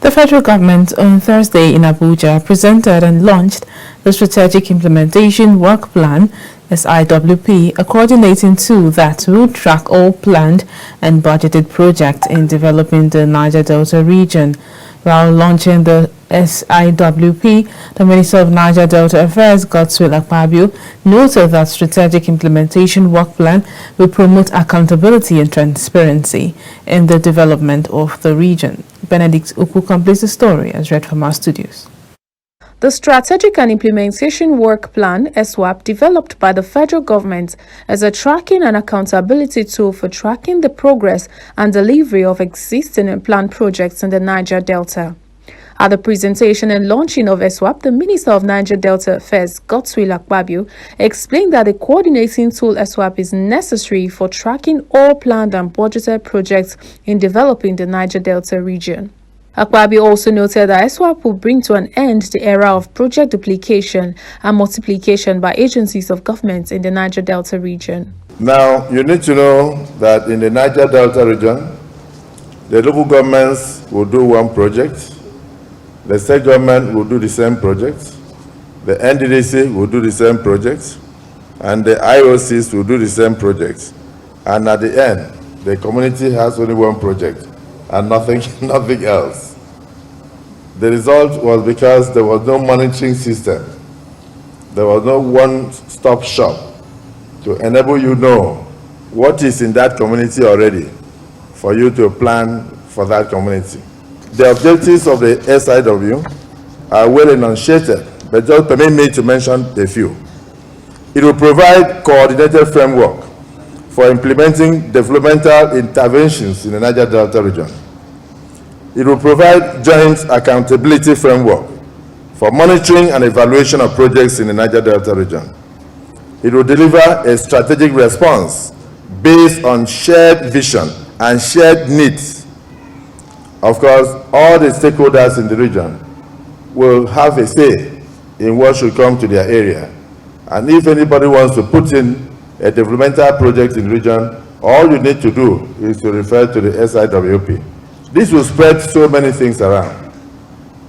The federal government on Thursday in Abuja presented and launched the Strategic Implementation Work Plan (SIWP), a coordinating tool that will track all planned and budgeted projects in developing the Niger Delta region. While launching the SIWP, the Minister of Niger Delta Affairs, Godswill Akpabio, noted that Strategic Implementation Work Plan will promote accountability and transparency in the development of the region. Benedict Uku completes the story as read from our studios. The Strategic and Implementation Work Plan (SIWP), developed by the federal government, is a tracking and accountability tool for tracking the progress and delivery of existing and planned projects in the Niger Delta. At the presentation and launching of SIWP, the Minister of Niger Delta Affairs, Godswill Akpabio, explained that the coordinating tool SIWP is necessary for tracking all planned and budgeted projects in developing the Niger Delta region. Akpabio also noted that SIWP will bring to an end the era of project duplication and multiplication by agencies of government in the Niger Delta region. Now, you need to know that in the Niger Delta region, the local governments will do one project, the state government will do the same project, the NDDC will do the same project, and the IOCs will do the same project. And at the end, the community has only one project and nothing else. The result was because there was no monitoring system. There was no one-stop shop to enable you know what is in that community already for you to plan for that community. The objectives of the SIW are well enunciated, but just permit me to mention a few. It will provide coordinated framework for implementing developmental interventions in the Niger Delta region. It will provide joint accountability framework for monitoring and evaluation of projects in the Niger Delta region. It will deliver a strategic response based on shared vision and shared needs. Of course, all the stakeholders in the region will have a say in what should come to their area. And if anybody wants to put in a developmental project in the region, all you need to do is to refer to the SIWP. This will spread so many things around.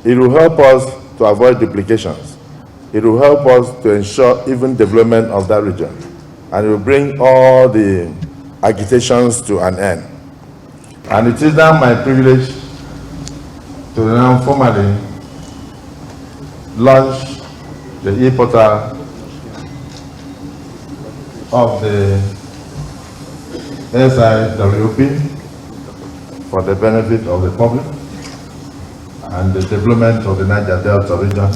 It will help us to avoid duplications. It will help us to ensure even development of that region. And it will bring all the agitations to an end. And it is now my privilege to now formally launch the e-portal of the SIWP for the benefit of the public and the development of the Niger Delta region.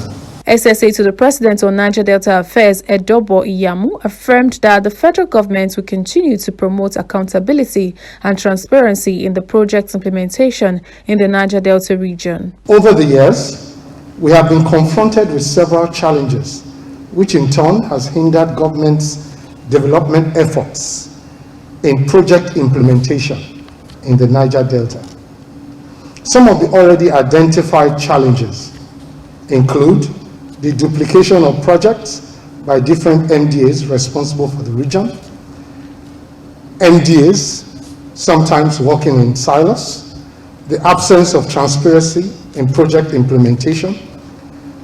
SSA to the President on Niger Delta Affairs, Edobo Iyamu, affirmed that the federal government will continue to promote accountability and transparency in the project's implementation in the Niger Delta region. Over the years, we have been confronted with several challenges, which in turn has hindered government's development efforts in project implementation in the Niger Delta. Some of the already identified challenges include the duplication of projects by different MDAs responsible for the region, MDAs sometimes working in silos, the absence of transparency in project implementation,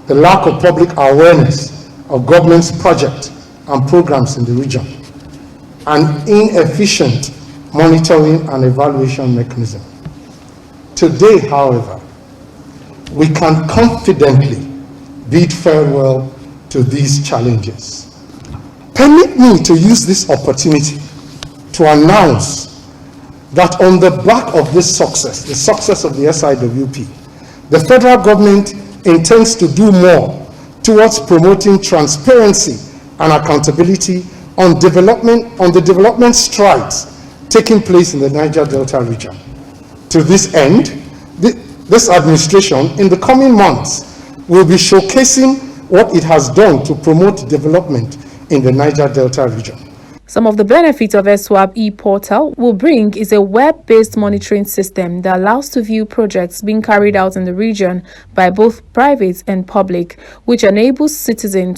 the lack of public awareness of government's projects and programs in the region, and inefficient monitoring and evaluation mechanism. Today, however, we can confidently bid farewell to these challenges. Permit me to use this opportunity to announce that on the back of this success, the success of the SIWP, the federal government intends to do more towards promoting transparency and accountability on the development strides taking place in the Niger Delta region. To this end, this administration in the coming months will be showcasing what it has done to promote development in the Niger Delta region. Some of the benefits of SIWP e-portal will bring is a web-based monitoring system that allows to view projects being carried out in the region by both private and public, which enables citizens